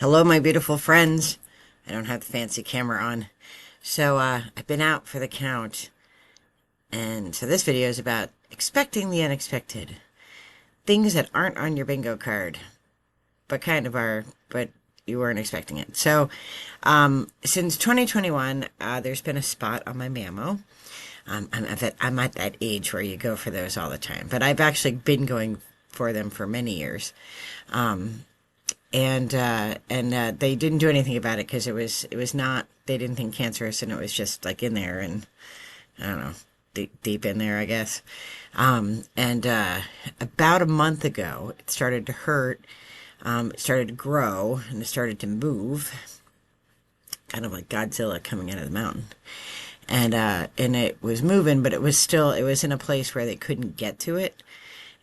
Hello, my beautiful friends. I don't have the fancy camera on. I've been out for the count, and so this video is about expecting the unexpected. Things that aren't on your bingo card, but kind of are, but you weren't expecting it. Since 2021, there's been a spot on my mammo. I'm at that age where you go for those all the time, but I've actually been going for them for many years. Um, and they didn't do anything about it because it was not, they didn't think cancerous, and it was just like in there, and I don't know, deep in there, I guess. And About a month ago it started to hurt. It started to grow, and it started to move, kind of like Godzilla coming out of the mountain. And it was moving, but it was in a place where they couldn't get to it.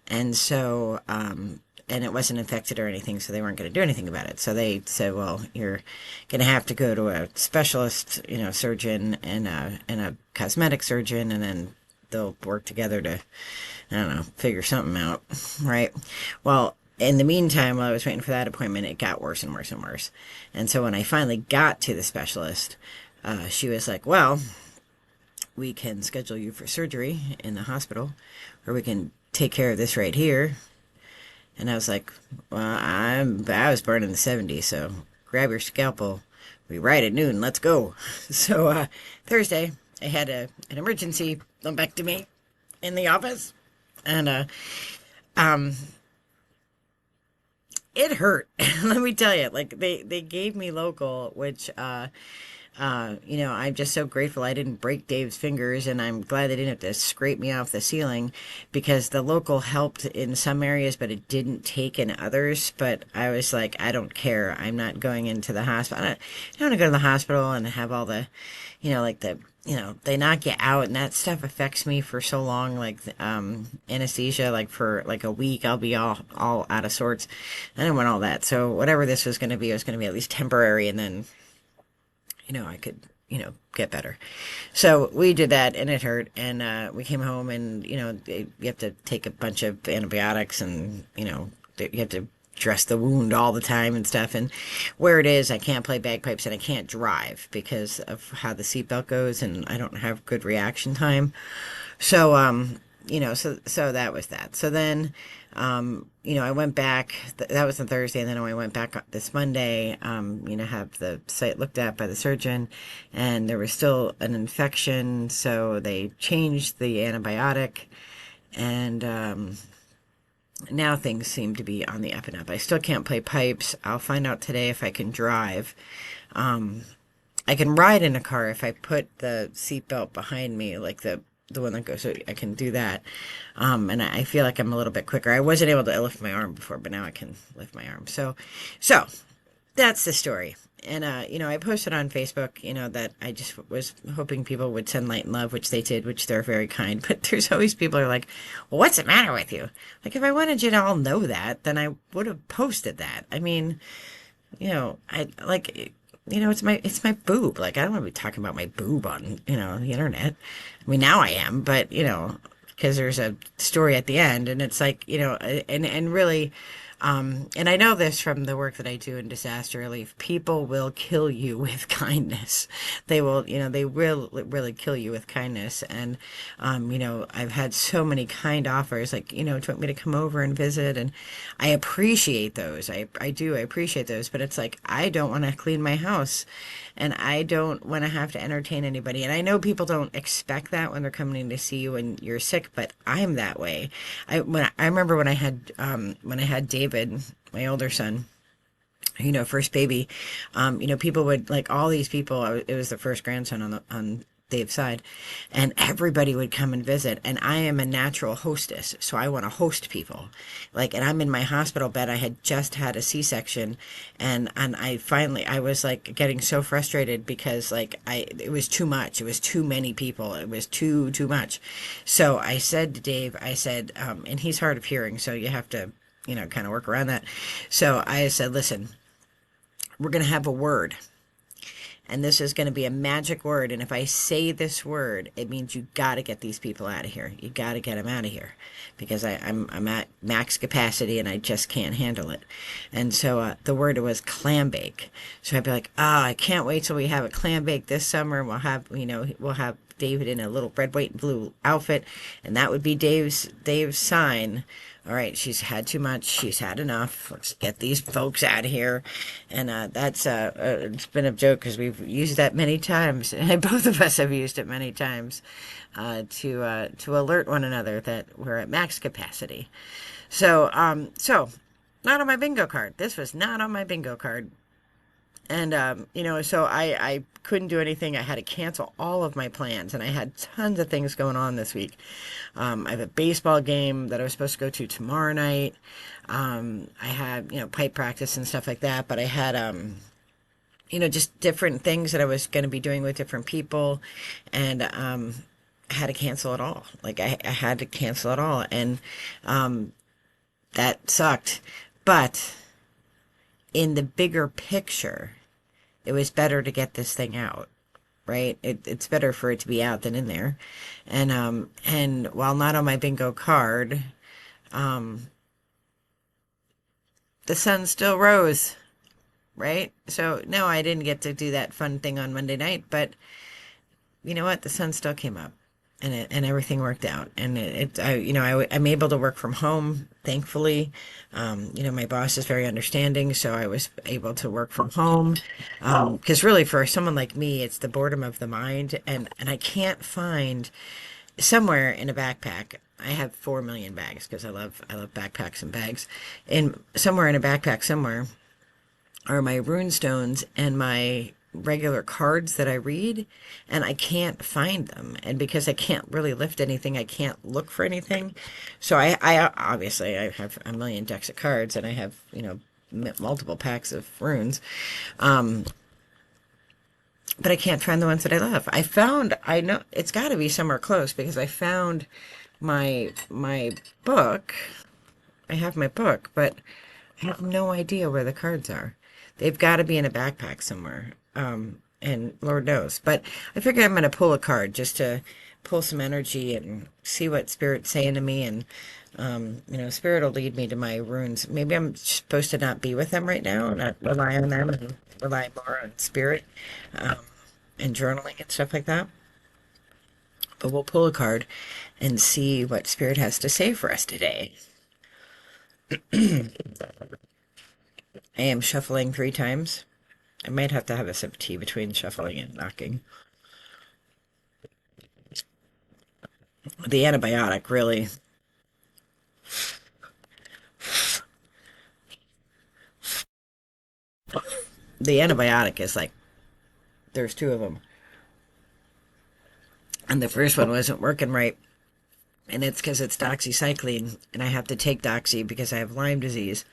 And it wasn't infected or anything, so they weren't going to do anything about it. So they said, well, you're going to have to go to a specialist, surgeon and a cosmetic surgeon, and then they'll work together to, I don't know, figure something out, right? Well, in the meantime, while I was waiting for that appointment, it got worse and worse and worse. And so when I finally got to the specialist, she was like, well, we can schedule you for surgery in the hospital, or we can take care of this right here. And I was like, well, I was born in the 70s, so grab your scalpel. We ride at noon. Let's go. Thursday, I had an emergency lumpectomy in the office. And um, it hurt. Let me tell you. Like, they gave me local, which I'm just so grateful I didn't break Dave's fingers, and I'm glad they didn't have to scrape me off the ceiling, because the local helped in some areas, but it didn't take in others. But I was like, I don't care. I'm not going into the hospital. I don't want to go to the hospital and have all the, they knock you out, and that stuff affects me for so long, like anesthesia, like for like a week, I'll be all out of sorts. I didn't want all that. So whatever this was going to be, it was going to be at least temporary, and then I could, get better. So we did that, and it hurt. And we came home, and, you have to take a bunch of antibiotics, and, you have to dress the wound all the time and stuff. And where it is, I can't play bagpipes, and I can't drive because of how the seatbelt goes, and I don't have good reaction time. So that was that. So then, I went back. That was on Thursday, and then I went back this Monday. Have the site looked at by the surgeon, and there was still an infection, so they changed the antibiotic, and now things seem to be on the up and up. I still can't play pipes. I'll find out today if I can drive. I can ride in a car if I put the seatbelt behind me, like the one that goes, so I can do that. And I feel like I'm a little bit quicker. I wasn't able to lift my arm before, but now I can lift my arm. So that's the story. And, I posted on Facebook, that I just was hoping people would send light and love, which they did, which they're very kind. But there's always people who are like, well, what's the matter with you? Like, if I wanted you to all know that, then I would have posted that. I mean, I like, it's my boob. Like, I don't want to be talking about my boob on, the internet. I mean, now I am, but, because there's a story at the end, and it's like, and really, and I know this from the work that I do in disaster relief. People will kill you with kindness. They will, they will really kill you with kindness. And, I've had so many kind offers, like, do you want me to come over and visit? And I appreciate those. I do. I appreciate those. But it's like, I don't want to clean my house, and I don't want to have to entertain anybody. And I know people don't expect that when they're coming in to see you when you're sick, but I'm that way. I remember when I had David, my older son, first baby, people would, like, all these people. It was the first grandson on Dave's side, and everybody would come and visit. And I am a natural hostess, so I want to host people. Like, and I'm in my hospital bed. I had just had a C-section, and I was like getting so frustrated because, like, it was too much. It was too many people. It was too much. So I said to Dave, and he's hard of hearing, so you have to, kind of work around that. So I said, listen, we're gonna have a word. and this is going to be a magic word. And if I say this word, it means you got to get these people out of here. You got to get them out of here because I'm at max capacity and I just can't handle it. And so the word was Clambake. So I'd be like, I can't wait till we have a Clambake this summer. We'll have David in a little red, white, and blue outfit, and that would be Dave's sign. All right, she's had too much. She's had enough. Let's get these folks out of here. And that's it's been a joke because we've used that many times. And both of us have used it many times to alert one another that we're at max capacity. So not on my bingo card. This was not on my bingo card. And, so I couldn't do anything. I had to cancel all of my plans, and I had tons of things going on this week. I have a baseball game that I was supposed to go to tomorrow night. I had, pipe practice and stuff like that, but I had, just different things that I was going to be doing with different people, and I had to cancel it all. Like, I had to cancel it all, and that sucked. But in the bigger picture, it was better to get this thing out, right? It's better for it to be out than in there. And while not on my bingo card, the sun still rose, right? So no, I didn't get to do that fun thing on Monday night, but you know what? The sun still came up. And everything worked out, and I'm able to work from home, thankfully. My boss is very understanding, so I was able to work from home. Because really, for someone like me, it's the boredom of the mind, and I can't find somewhere in a backpack. I have 4 million bags because I love backpacks and bags. And somewhere in a backpack somewhere are my rune stones and my regular cards that I read, and I can't find them. And because I can't really lift anything, I can't look for anything. So I obviously I have a million decks of cards, and I have multiple packs of runes, but I can't find the ones that I love. I know it's got to be somewhere close because I found my book. I have my book, but I have no idea where the cards are. They've got to be in a backpack somewhere. And Lord knows. But I figure I'm going to pull a card just to pull some energy and see what Spirit's saying to me. And, Spirit will lead me to my runes. Maybe I'm supposed to not be with them right now and not rely on them and rely more on Spirit and journaling and stuff like that. But we'll pull a card and see what Spirit has to say for us today. I am shuffling 3 times. I might have to have a sip of tea between shuffling and knocking. The antibiotic, really. The antibiotic is like, there's 2 of them. And the first one wasn't working right. And it's because it's doxycycline, and I have to take doxy because I have Lyme disease.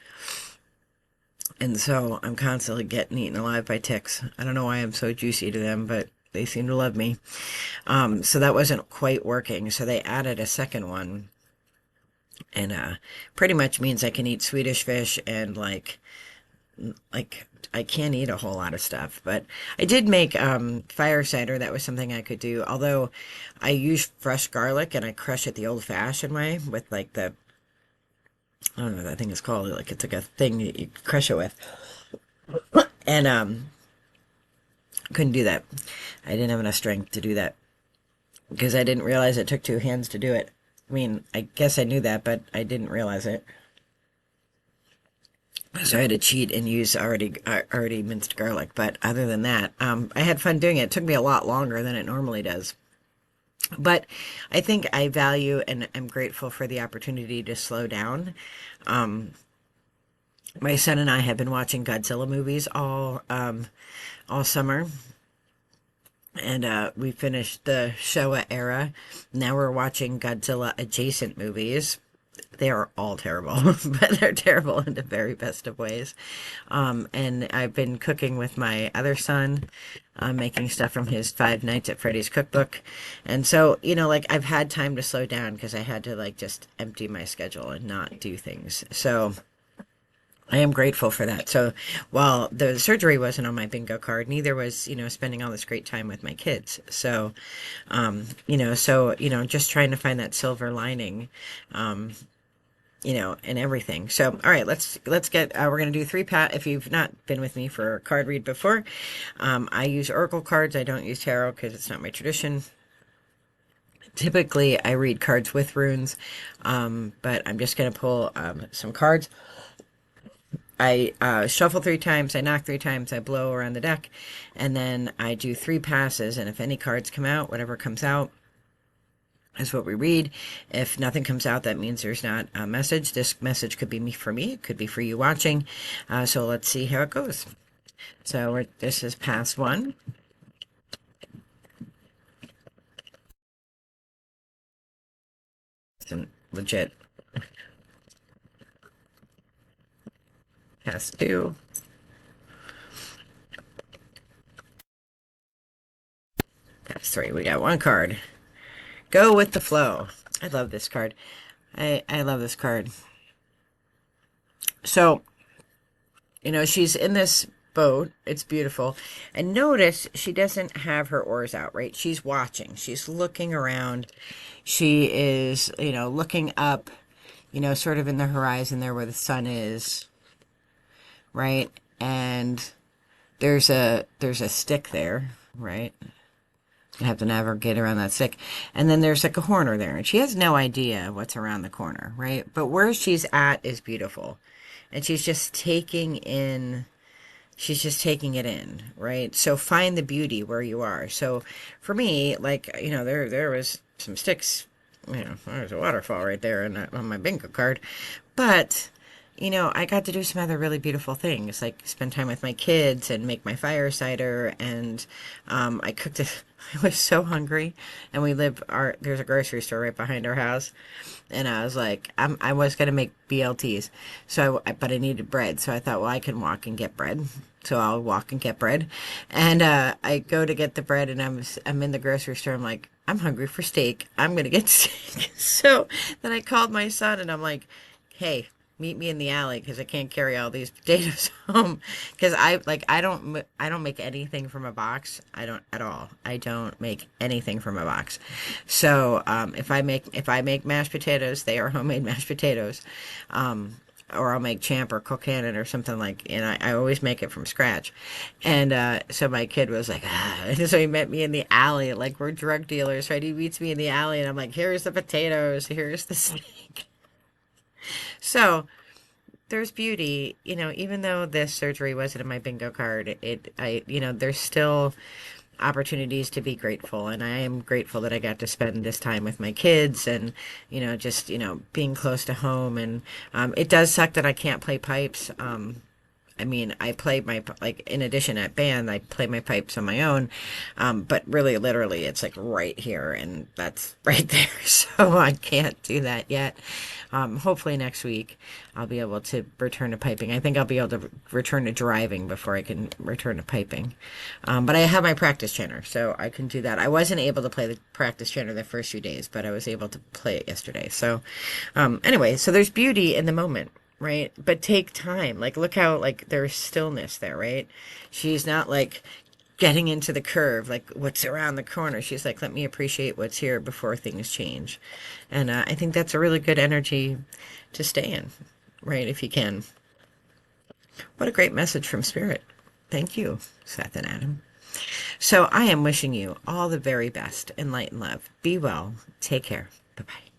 And so I'm constantly getting eaten alive by ticks. I don't know why I'm so juicy to them, but they seem to love me. So that wasn't quite working. So they added a second one. And pretty much means I can eat Swedish fish and like I can't eat a whole lot of stuff. But I did make fire cider. That was something I could do. Although I use fresh garlic and I crush it the old-fashioned way with like the, I don't know what that thing is called. Like it's like a thing you crush it with. And couldn't do that. I didn't have enough strength to do that because I didn't realize it took 2 hands to do it. I mean, I guess I knew that, but I didn't realize it. So I had to cheat and use already minced garlic. But other than that, I had fun doing it. It took me a lot longer than it normally does. But I think I value and am grateful for the opportunity to slow down. My son and I have been watching Godzilla movies all summer. And we finished the Showa era. Now we're watching Godzilla adjacent movies. They are all terrible, but they're terrible in the very best of ways. And I've been cooking with my other son, making stuff from his Five Nights at Freddy's cookbook. And so, like I've had time to slow down because I had to like just empty my schedule and not do things. So I am grateful for that. So while the surgery wasn't on my bingo card, neither was, spending all this great time with my kids. So, just trying to find that silver lining, um, in everything. So, all right, let's get. We're gonna do three pat. If you've not been with me for a card read before, I use oracle cards. I don't use tarot because it's not my tradition. Typically, I read cards with runes, but I'm just gonna pull some cards. I shuffle three times, I knock three times, I blow around the deck, and then I do three passes. And if any cards come out, whatever comes out is what we read. If nothing comes out, that means there's not a message. This message could be me for me, it could be for you watching. So let's see how it goes. So this is pass one. It's a legit pass two. Pass three. We got one card. Go with the flow. I love this card. I love this card. So, she's in this boat. It's beautiful. And notice she doesn't have her oars out, right? She's watching. She's looking around. She is, looking up, sort of in the horizon there where the sun is, right? And there's a stick there, right? You have to navigate around that stick. And then there's like a corner there, and she has no idea what's around the corner, right? But where she's at is beautiful. And she's just taking it in, right? So find the beauty where you are. So for me, like, there was some sticks, there's a waterfall right there on my bingo card. But I got to do some other really beautiful things, like spend time with my kids and make my fire cider. And I cooked it. I was so hungry, and there's a grocery store right behind our house, and I was like, I was gonna make BLTs, but I needed bread, so I thought, well, I can walk and get bread, so I'll walk and get bread, and I go to get the bread, and I'm in the grocery store. I'm like, I'm hungry for steak. I'm gonna get steak. So then I called my son, and I'm like, hey, meet me in the alley because I can't carry all these potatoes home. Because I don't make anything from a box. I don't at all. I don't make anything from a box. So if I make mashed potatoes, they are homemade mashed potatoes. Or I'll make champ or Cookhannon or something like, and I always make it from scratch. And so my kid was like, and so he met me in the alley, like we're drug dealers, right? He meets me in the alley, and I'm like, here's the potatoes, here's the steak. So there's beauty, even though this surgery wasn't in my bingo card, there's still opportunities to be grateful. And I am grateful that I got to spend this time with my kids and, just, being close to home. And it does suck that I can't play pipes. I mean, I play in addition at band, I play my pipes on my own. But really, literally, it's like right here, and that's right there. So I can't do that yet. Hopefully next week I'll be able to return to piping. I think I'll be able to return to driving before I can return to piping. But I have my practice channel, so I can do that. I wasn't able to play the practice channel the first few days, but I was able to play it yesterday. So anyway, so there's beauty in the moment, right? But take time. Like, look how, like, there's stillness there, right? She's not like getting into the curve, like what's around the corner. She's like, let me appreciate what's here before things change. And I think that's a really good energy to stay in, right? If you can. What a great message from Spirit. Thank you, Seth and Adam. So I am wishing you all the very best in light and love. Be well. Take care. Bye bye.